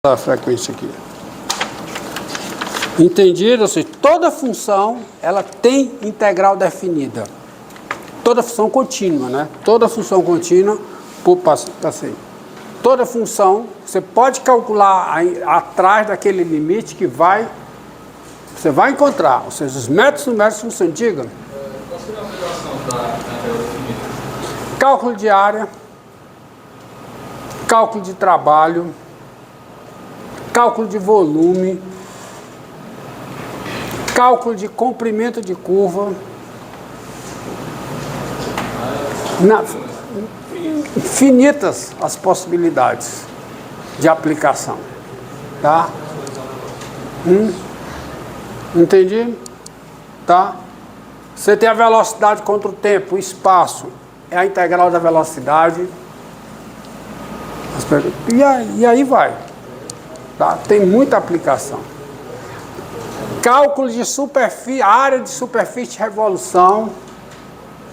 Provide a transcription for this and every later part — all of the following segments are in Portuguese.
a frequência aqui. Entendido? Ou seja, toda função ela tem integral definida. Toda função contínua, né? Toda função contínua por passeio. Toda função você pode calcular atrás daquele limite que você vai encontrar. Ou seja, os métodos numéricos que você diga. Qual seria a aplicação da integral definida? Cálculo de área, cálculo de trabalho, cálculo de volume, cálculo de comprimento de curva, infinitas as possibilidades de aplicação, tá? Entendi? Tá? Você tem a velocidade contra o tempo, o espaço é a integral da velocidade, e aí vai. Tá? Tem muita aplicação. Cálculo de superfície, área de superfície de revolução,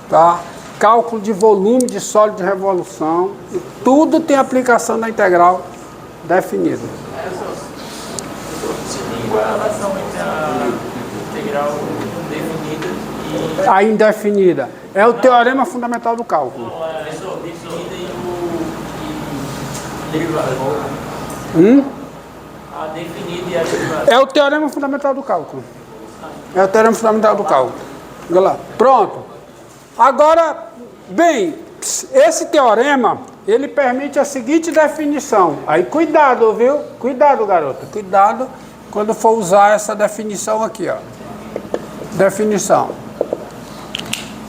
tá? Cálculo de volume de sólido de revolução, tudo tem aplicação da integral definida. Qual a relação entre a integral definida e A indefinida é o teorema fundamental do cálculo. a definida e derivada? A definida e a derivada. É o teorema fundamental do cálculo. É o teorema fundamental do cálculo. Olha lá. Pronto. Agora, bem, esse teorema, ele permite a seguinte definição. Aí, cuidado, viu? Cuidado, garoto. Cuidado quando for usar essa definição aqui, ó. Definição.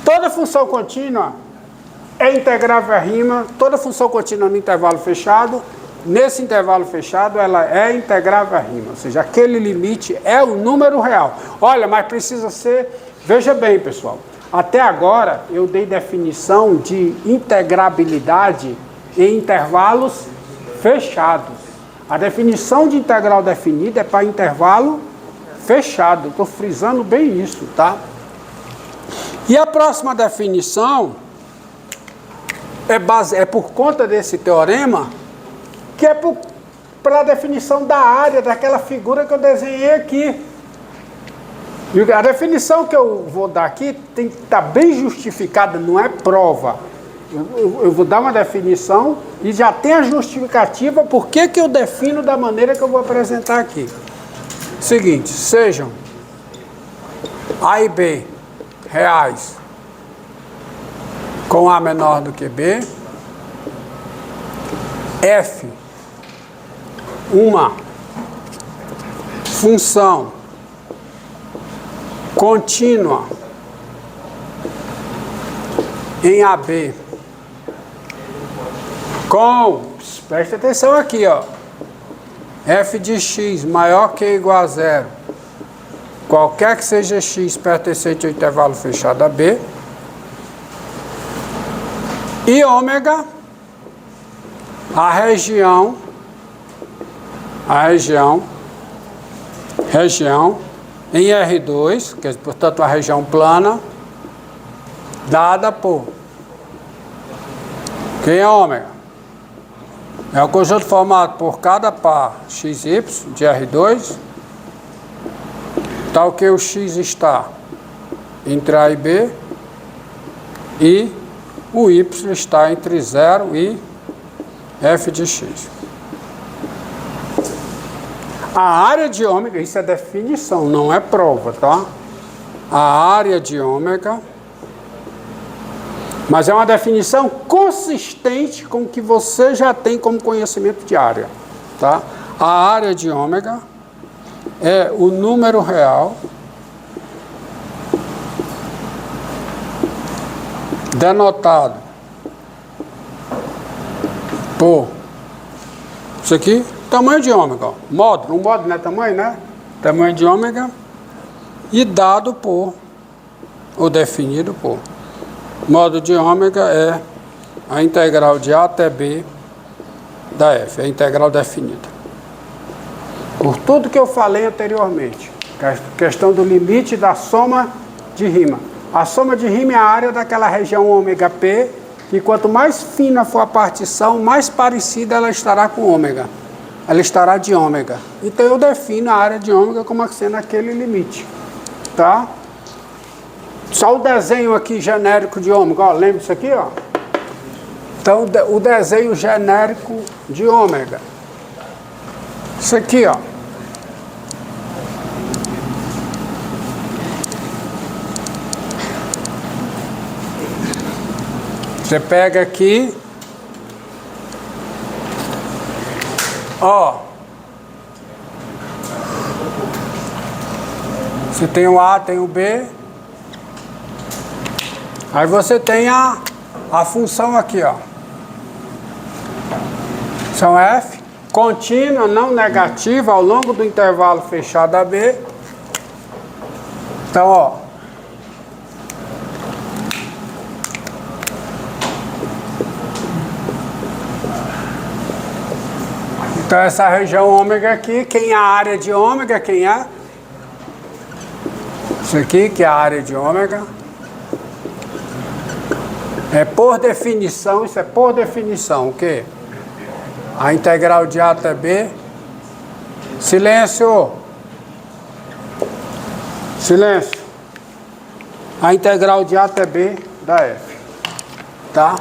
Toda função contínua é integrável a rima. Toda função contínua no intervalo fechado. Nesse intervalo fechado, ela é integrável a rima. Ou seja, aquele limite é o número real. Olha, mas precisa ser... Veja bem, pessoal. Até agora, eu dei definição de integrabilidade em intervalos fechados. A definição de integral definida é para intervalo fechado. Estou frisando bem isso, tá? E a próxima definição é por conta desse teorema, que é pela definição da área daquela figura que eu desenhei aqui. E a definição que eu vou dar aqui tem que estar bem justificada, não é prova. Eu vou dar uma definição e já tem a justificativa por que eu defino da maneira que eu vou apresentar aqui. Seguinte, sejam A e B reais com A menor do que B, F uma função contínua em AB com, preste atenção aqui, ó, f de x maior que ou igual a zero, qualquer que seja x pertencente ao intervalo fechado AB, e ômega, a região em R2, que é, portanto, a região plana, dada por... Quem é ômega? É o conjunto formado por cada par xy de R2, tal que o x está entre A e B, e o y está entre 0 e f de x. A área de ômega, isso é definição, não é prova, tá? A área de ômega, mas é uma definição consistente com o que você já tem como conhecimento de área, tá? A área de ômega é o número real denotado por isso aqui, tamanho de ômega, ó, módulo, um módulo não é tamanho, né? Tamanho de ômega e dado por, ou definido por. Módulo de ômega é a integral de A até B da F, é a integral definida. Por tudo que eu falei anteriormente, questão do limite da soma de rima. A soma de rima é a área daquela região ômega P, que quanto mais fina for a partição, mais parecida ela estará com ômega. ela estará de ômega. Então eu defino a área de ômega como sendo aquele limite, tá? Só o desenho aqui genérico de ômega, ó, lembra isso aqui, ó? Então o desenho genérico de ômega. Isso aqui, ó. Você pega aqui, ó, você tem o A, tem o B, aí você tem a função aqui, ó, função F, contínua, não negativa, ao longo do intervalo fechado AB. Então, ó, então essa região ômega aqui, quem é a área de ômega, quem é? Isso aqui que é a área de ômega. É por definição, isso é por definição, o quê? A integral de A até B. Silêncio. Silêncio. A integral de A até B da F. Tá?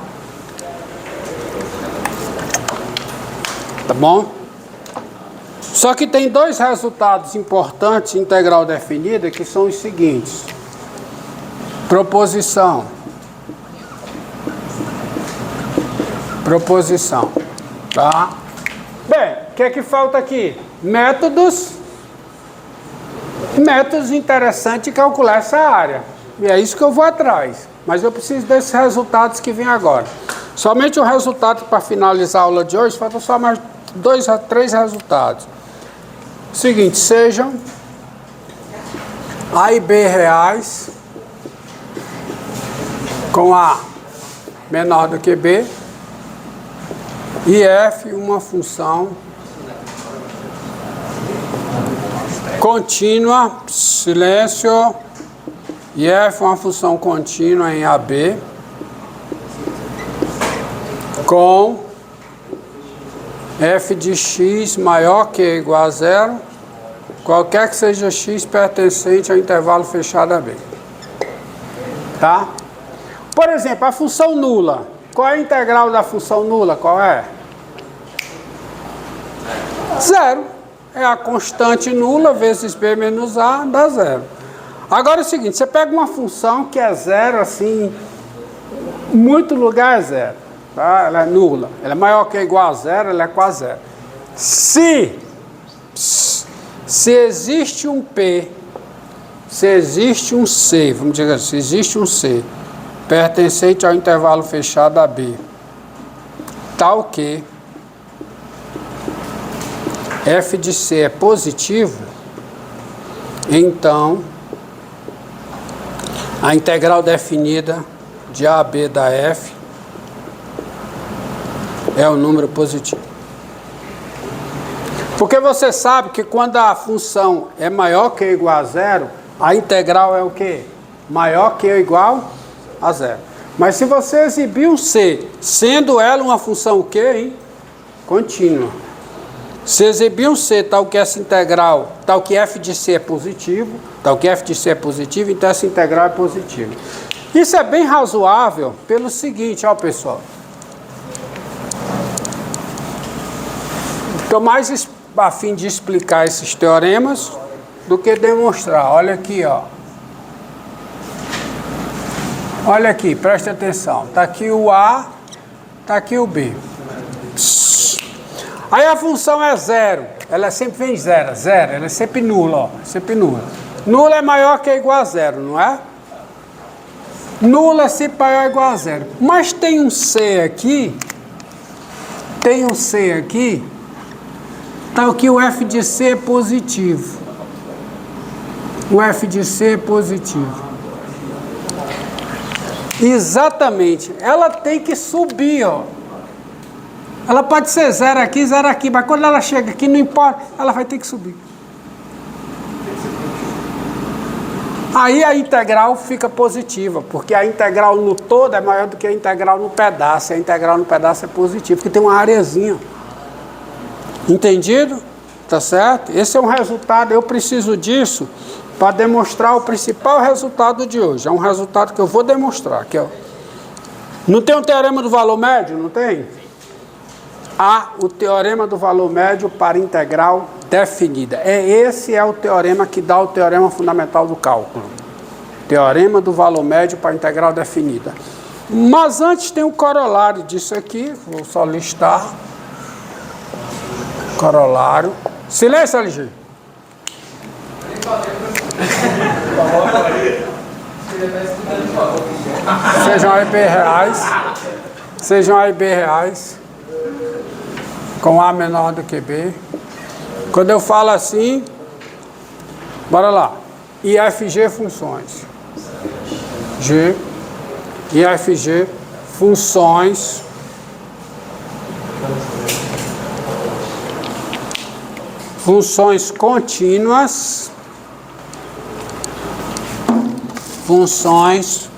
Tá bom? Só que tem dois resultados importantes de integral definida, que são os seguintes. Proposição. Proposição. Tá? Bem, o que é que falta aqui? Métodos. Métodos interessantes de calcular essa área. E é isso que eu vou atrás. Mas eu preciso desses resultados que vem agora. Somente o resultado para finalizar a aula de hoje, faltam só mais 2 a 3 resultados. Seguinte, sejam A e B reais, com A menor do que B, e F uma função contínua, silêncio, e F uma função contínua em AB, com f de x maior que ou igual a zero, qualquer que seja x pertencente ao intervalo fechado AB. Tá? Por exemplo, a função nula. Qual é a integral da função nula? Qual é? Zero. É a constante nula vezes b menos a dá zero. Agora é o seguinte, você pega uma função que é zero, assim, muito lugar é zero. Tá? Ela é nula. Ela é maior que ou igual a zero, ela é quase zero. Se existe um P, se existe um C, vamos dizer assim, se existe um C pertencente ao intervalo fechado AB, tal que f de C é positivo, então a integral definida de AB da F é o número positivo. Porque você sabe que quando a função é maior que ou igual a zero, a integral é o quê? Maior que ou igual a zero. Mas se você exibir um C, sendo ela uma função o quê, hein? Contínua. Se exibir um C tal que essa integral, tal que f de C é positivo, tal que f de C é positivo, então essa integral é positiva. Isso é bem razoável pelo seguinte, ó pessoal. Estou mais a fim de explicar esses teoremas do que demonstrar. Olha aqui, ó. Olha aqui, preste atenção. Está aqui o A, está aqui o B. Aí a função é zero. Ela sempre vem zero, zero. Ela é sempre nula, ó. Sempre nula. Nula é maior que ou igual a zero, não é? Nula é sempre maior ou igual a zero. Mas tem um C aqui. Tem um C aqui. Tal que o f de C é positivo. O f de C é positivo. Exatamente. Ela tem que subir, ó. Ela pode ser zero aqui, mas quando ela chega aqui, não importa, ela vai ter que subir. Aí a integral fica positiva, porque a integral no todo é maior do que a integral no pedaço. A integral no pedaço é positiva, porque tem uma areazinha. Entendido? Tá certo? Esse é um resultado, eu preciso disso para demonstrar o principal resultado de hoje. É um resultado que eu vou demonstrar. Que é... Não tem o teorema do valor médio? Não tem? Há o teorema do valor médio para integral definida. Esse é o teorema que dá o teorema fundamental do cálculo. Teorema do valor médio para integral definida. Mas antes tem o corolário disso aqui. Vou só listar. Corolário. Silêncio, LG. Sejam aí bem reais. Sejam aí bem reais. Com A menor do que B. Quando eu falo assim, bora lá. IFG funções. G. IFG funções. Funções contínuas. Funções.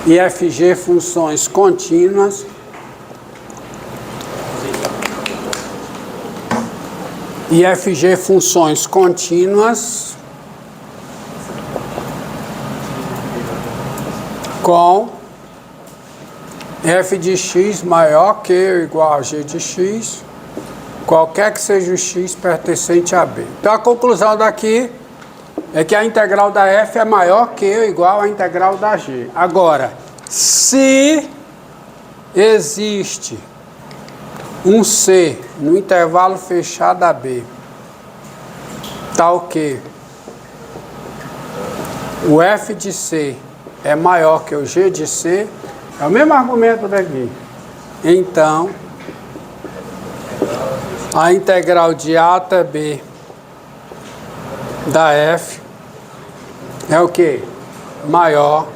IFG funções contínuas. IFG funções contínuas com f de x maior que ou igual a g de x, qualquer que seja o x pertencente a B. Então a conclusão daqui é que a integral da f é maior que ou igual à integral da g. Agora, se existe um C no intervalo fechado a B, tal que o f de C é maior que o g de C, é o mesmo argumento daqui. Então, a integral de A até B da f é o que? Maior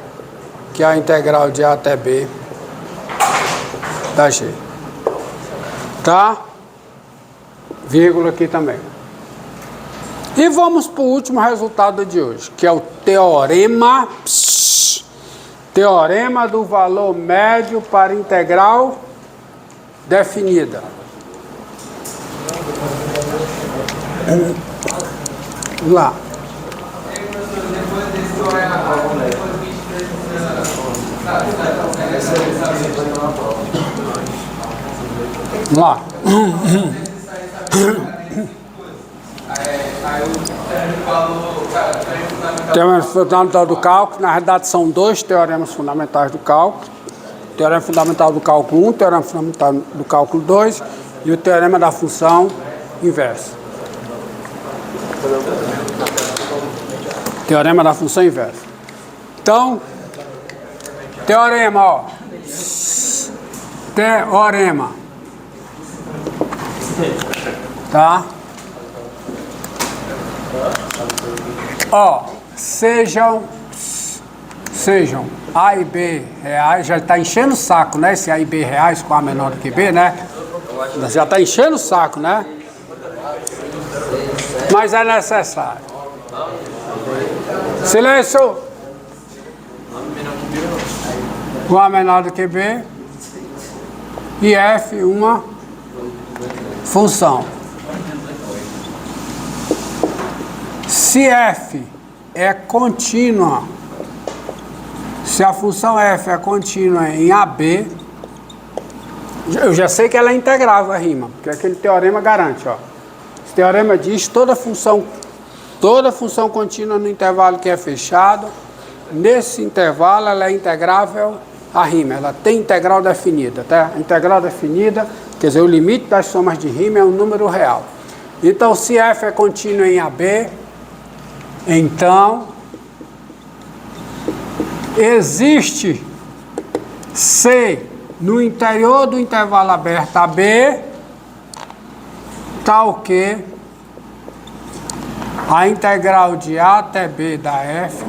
que a integral de A até B da G. Tá? Vírgula aqui também. E vamos para o último resultado de hoje, que é o teorema teorema do valor médio para integral definida. Vamos lá. Vamos lá. Teorema fundamental do cálculo, na verdade são dois teoremas fundamentais do cálculo. Teorema fundamental do cálculo 1, teorema fundamental do cálculo 2 e o teorema da função inversa. Teorema da função inversa. Então, teorema, ó. Teorema. Tá? Ó, sejam A e B reais, já está enchendo o saco, né? Esse A e B reais com A menor do que B, né? Já está enchendo o saco, né? Mas é necessário. Silêncio! Com A menor do que B e F uma função. Se f é contínua, se a função f é contínua em AB, eu já sei que ela é integrável a rima, porque aquele teorema garante, ó. Esse teorema diz toda função contínua no intervalo que é fechado, nesse intervalo ela é integrável a rima, ela tem integral definida, tá? Integral definida, quer dizer, o limite das somas de rima é um número real. Então, se f é contínua em AB, então, existe C no interior do intervalo aberto AB, tal que a integral de A até B da F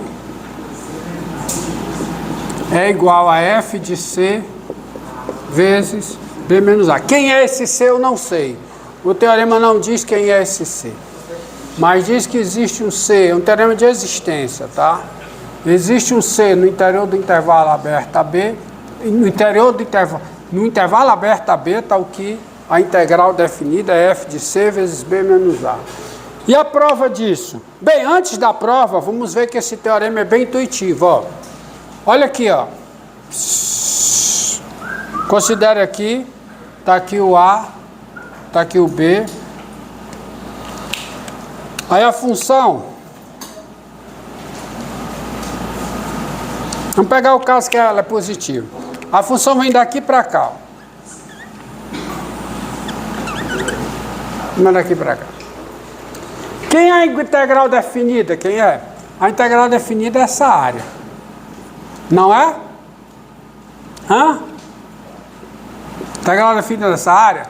é igual a F de C vezes B menos A. Quem é esse C eu não sei. O teorema não diz quem é esse C. Mas diz que existe um C, um teorema de existência, tá? Existe um C no interior do intervalo aberto AB, no intervalo aberto AB, tal que a integral definida é f de c vezes b menos a. E a prova disso? Bem, antes da prova, vamos ver que esse teorema é bem intuitivo, ó. Olha aqui, ó. Considere aqui, tá aqui o A, tá aqui o B. Aí a função, vamos pegar o caso que ela é positiva. A função vem daqui para cá, ó. Vem daqui para cá. Quem é a integral definida? Quem é? A integral definida é essa área. Não é? Hã? Integral definida dessa área?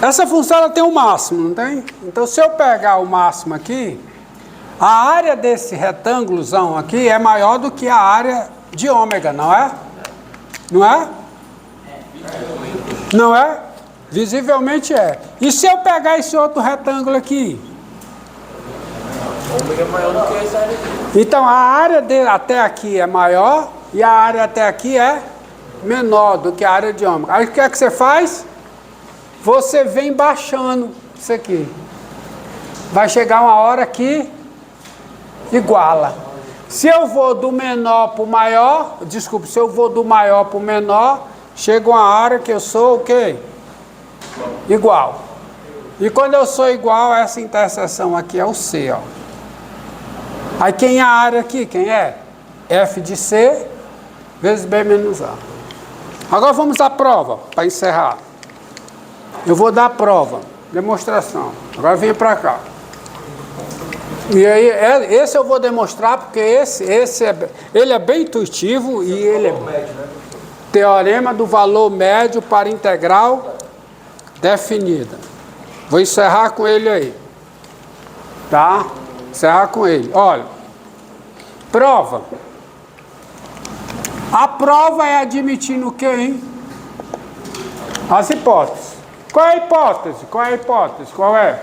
Essa função ela tem um máximo, não tem? Então, se eu pegar o máximo aqui, a área desse retângulozão aqui é maior do que a área de ômega, não é? Não é? Não é? Visivelmente é. E se eu pegar esse outro retângulo aqui? O ômega é maior do que essa área aqui. Então, a área dele até aqui é maior e a área até aqui é menor do que a área de ômega. Aí o que é que você faz? Você vem baixando isso aqui. Vai chegar uma hora que iguala. Se eu vou do menor para o maior, desculpe, se eu vou do maior para o menor, chega uma hora que eu sou o quê? Igual. E quando eu sou igual, essa interseção aqui é o C, ó. Aí quem é a área aqui? Quem é? F de C vezes B menos A. Agora vamos à prova, para encerrar. Eu vou dar a prova, demonstração. Agora venha para cá. E aí, esse eu vou demonstrar, porque ele é bem intuitivo e ele é teorema do valor médio para integral definida. Vou encerrar com ele aí. Tá? Encerrar com ele. Olha, prova. A prova é admitindo o quê, hein? As hipóteses. Qual é a hipótese? Qual é a hipótese? Qual é?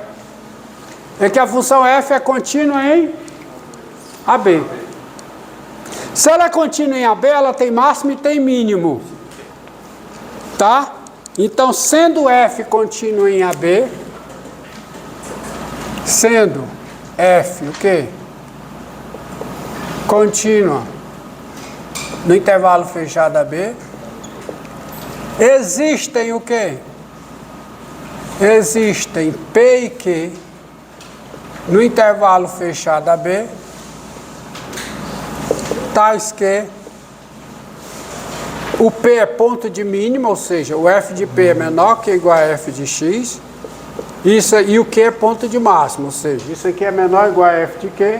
É que a função f é contínua em AB. Se ela é contínua em AB, ela tem máximo e tem mínimo. Tá? Então, sendo f contínua em AB, sendo f o quê? Contínua no intervalo fechado AB, existem o quê? Existem P e Q no intervalo fechado AB, tais que o P é ponto de mínima, ou seja, o F de P é menor que ou igual a F de X, isso, e o Q é ponto de máximo, ou seja, isso aqui é menor ou igual a F de Q,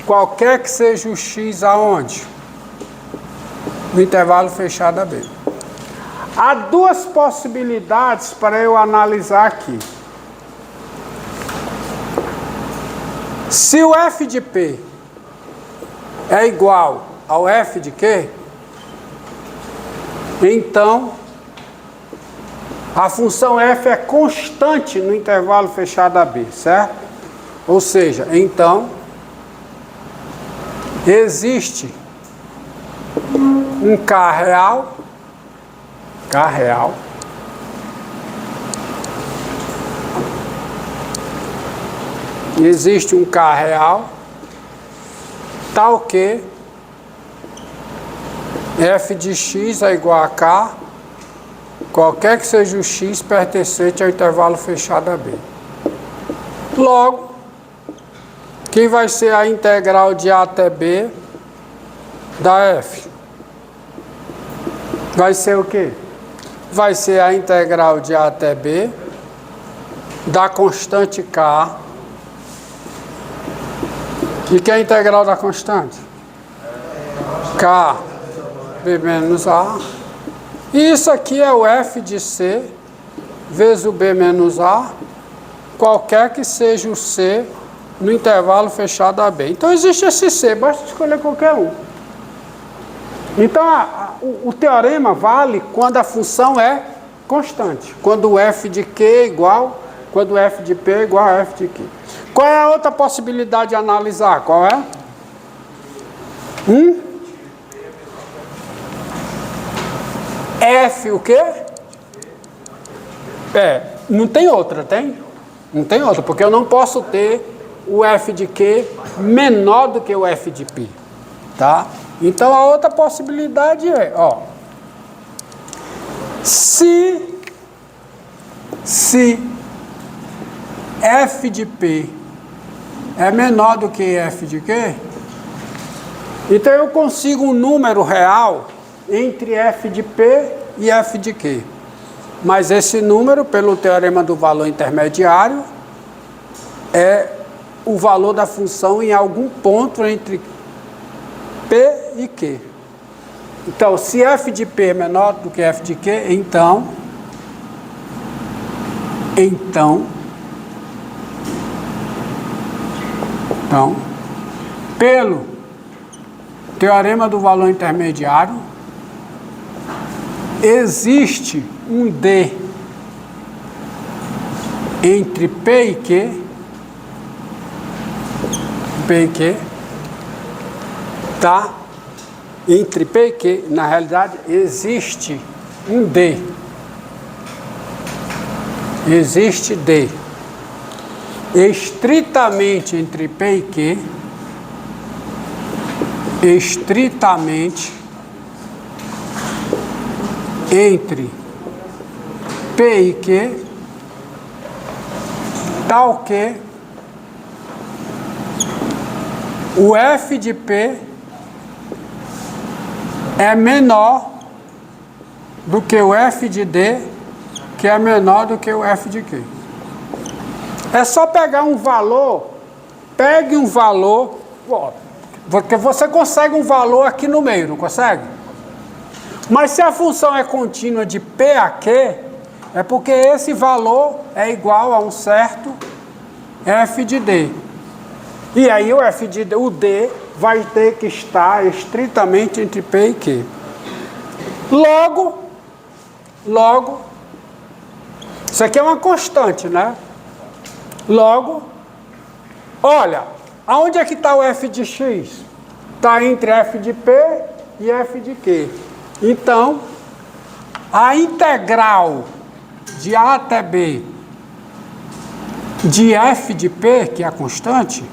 qualquer que seja o X aonde? No intervalo fechado AB. Há duas possibilidades para eu analisar aqui. Se o F de P é igual ao F de Q, então a função f é constante no intervalo fechado AB, certo? Ou seja, então existe um K real, existe um K real, tal que f de x é igual a k, qualquer que seja o x pertencente ao intervalo fechado AB. Logo, quem vai ser a integral de A até B da f? Vai ser o quê? Vai ser a integral de A até B da constante k. E que é a integral da constante? K, B menos A. E isso aqui é o F de C vezes o B menos A, qualquer que seja o C no intervalo fechado AB. Então existe esse C, basta escolher qualquer um. Então o teorema vale quando a função é constante, quando o F de Q é igual, quando o F de P é igual a F de Q. Qual é a outra possibilidade de analisar? Qual é? F o quê? Não tem outra, tem? Não tem outra, porque eu não posso ter o f de q menor do que o f de π, tá? Então a outra possibilidade é, ó, se f de π é menor do que f de q, então eu consigo um número real entre f de p e f de q. Mas esse número, pelo teorema do valor intermediário, é o valor da função em algum ponto entre p e q. Então, se f de p é menor do que f de q, então, pelo teorema do valor intermediário, existe um D entre P e Q, tá? Entre P e Q, na realidade, existe um D. Existe D. Estritamente entre P e Q, estritamente entre P e Q, tal que o f de P é menor do que o f de D, que é menor do que o f de Q. É só pegar um valor, pegue um valor, porque você consegue um valor aqui no meio, não consegue? Mas se a função é contínua de P a Q, é porque esse valor é igual a um certo f de D. E aí o f de D, o D vai ter que estar estritamente entre P e Q. Logo, isso aqui é uma constante, né? Logo, olha, aonde é que está o f de x? Está entre f de P e f de Q. Então, a integral de A até B de f de P, que é a constante,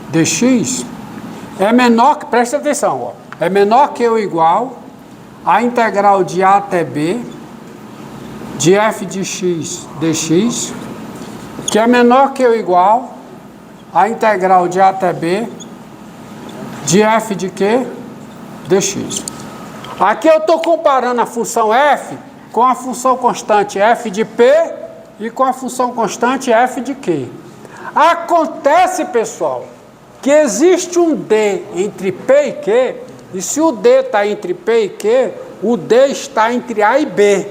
dx, é menor que, presta atenção, ó, é menor que ou igual a integral de A até B de f de x dx, que é menor que ou igual a integral de A até B de f de q dx. Aqui eu estou comparando a função f com a função constante f de p e com a função constante f de q. Acontece, pessoal, que existe um d entre p e q, e se o d está entre p e q, o d está entre a e b.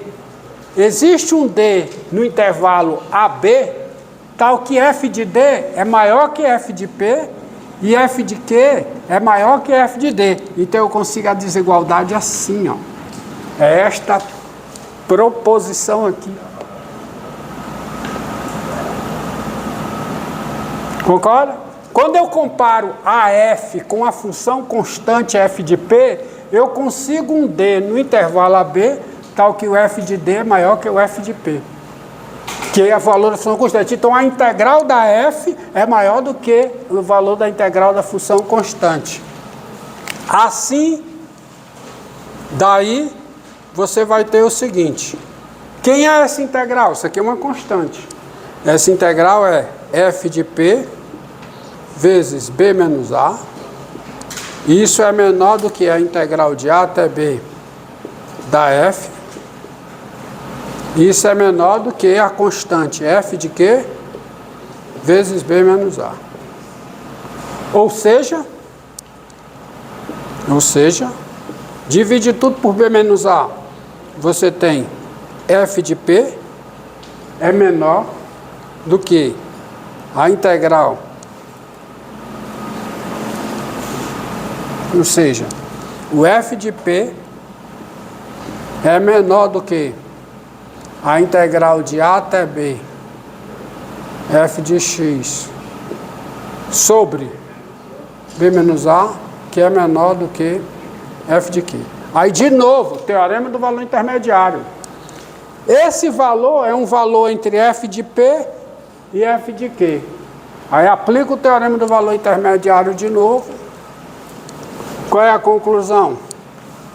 Existe um d no intervalo AB, tal que f de d é maior que f de p e f de q é maior que f de d. Então eu consigo a desigualdade assim, ó. É esta proposição aqui. Concorda? Quando eu comparo a f com a função constante f de p, eu consigo um d no intervalo AB, tal que o f de d é maior que o f de p, que é o valor da função constante. Então, a integral da f é maior do que o valor da integral da função constante. Assim, daí, você vai ter o seguinte. Quem é essa integral? Isso aqui é uma constante. Essa integral é f de p vezes b menos a. E isso é menor do que a integral de a até b da f. Isso é menor do que a constante f de q vezes b menos a. Ou seja, divide tudo por b menos a. Você tem f de p é menor do que a integral. Ou seja, o f de p é menor do que a integral de a até b f de x sobre b menos a, que é menor do que f de q. Aí, de novo, teorema do valor intermediário. Esse valor é um valor entre f de P e f de Q. Aí aplica o teorema do valor intermediário de novo. Qual é a conclusão?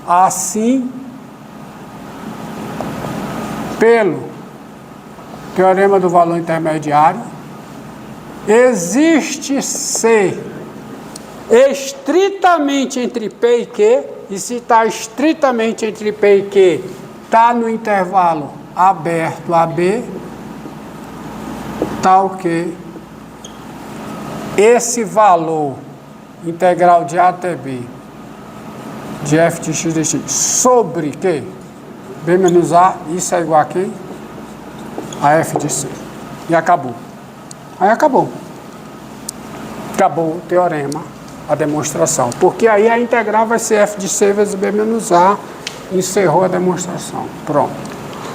Assim, pelo teorema do valor intermediário, existe C estritamente entre P e Q, e se está estritamente entre P e Q, está no intervalo aberto AB, tal que esse valor integral de A até B de f de x de x sobre Q, B menos A, isso é igual a quem? A f de C. E acabou. Aí acabou. Acabou o teorema, a demonstração. Porque aí a integral vai ser f de C vezes B menos A. Encerrou a demonstração. Pronto.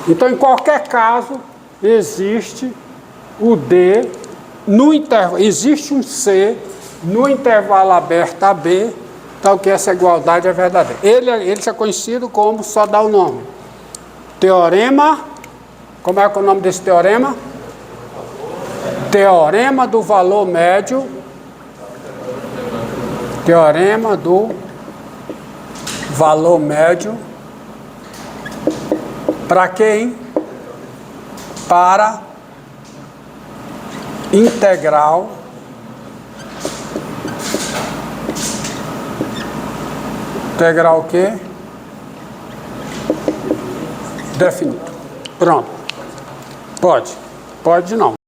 Então, em qualquer caso, existe o D no intervalo. Existe um C no intervalo aberto AB, tal que essa igualdade é verdadeira. Ele é conhecido como, só dá o nome, teorema. Como é que é o nome desse teorema? Teorema do valor médio. Teorema do valor médio. Para quem? Para integral o quê? Definido. Pronto. Pode não.